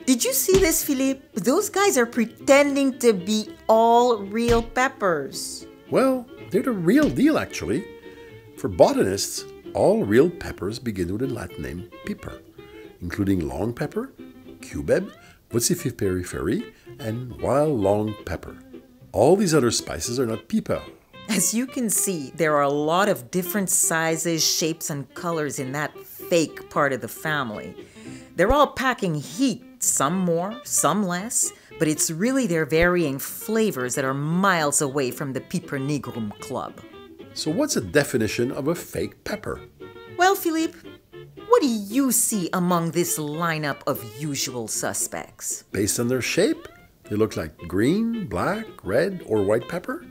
Did you see this, Philippe? Those guys are pretending to be all real peppers. Well, they're the real deal actually. For botanists, all real peppers begin with the Latin name piper, including long pepper, cubeb, vociferi, and wild long pepper. All these other spices are not piper. As you can see, there are a lot of different sizes, shapes, and colors in that fake part of the family. They're all packing heat, some more, some less, but it's really their varying flavors that are miles away from the Piper nigrum club. So what's the definition of a fake pepper? Well, Philippe, what do you see among this lineup of usual suspects? Based on their shape, they look like green, black, red, or white pepper?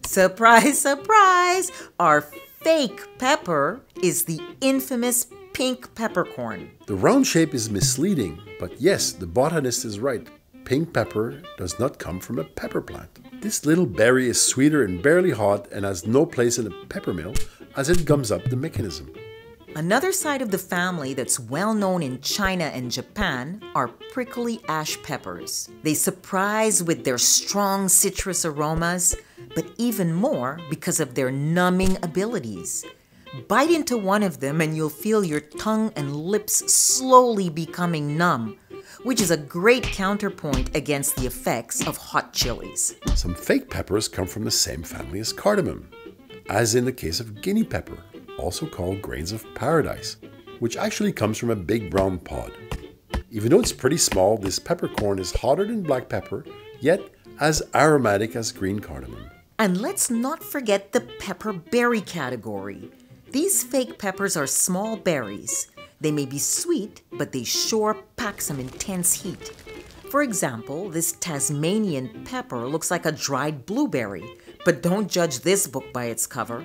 Surprise, surprise! Our fake pepper is the infamous pink peppercorn. The round shape is misleading, but yes, the botanist is right. Pink pepper does not come from a pepper plant. This little berry is sweeter and barely hot and has no place in a pepper mill as it gums up the mechanism. Another side of the family that's well known in China and Japan are prickly ash peppers. They surprise with their strong citrus aromas, but even more because of their numbing abilities. Bite into one of them and you'll feel your tongue and lips slowly becoming numb, which is a great counterpoint against the effects of hot chilies. Some fake peppers come from the same family as cardamom, as in the case of guinea pepper, also called grains of paradise, which actually comes from a big brown pod. Even though it's pretty small, this peppercorn is hotter than black pepper, yet as aromatic as green cardamom. And let's not forget the pepper berry category. These fake peppers are small berries. They may be sweet, but they sure pack some intense heat. For example, this Tasmanian pepper looks like a dried blueberry, but don't judge this book by its cover.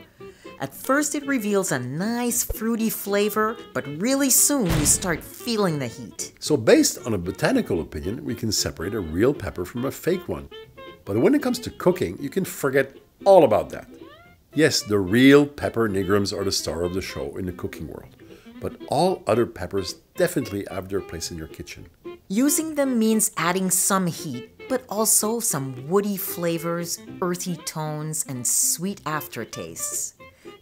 At first it reveals a nice fruity flavor, but really soon you start feeling the heat. So based on a botanical opinion, we can separate a real pepper from a fake one. But when it comes to cooking, you can forget all about that. Yes, the real pepper nigrums are the star of the show in the cooking world, but all other peppers definitely have their place in your kitchen. Using them means adding some heat, but also some woody flavors, earthy tones, and sweet aftertastes.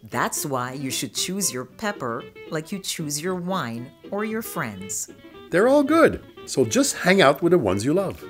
That's why you should choose your pepper like you choose your wine or your friends. They're all good, so just hang out with the ones you love.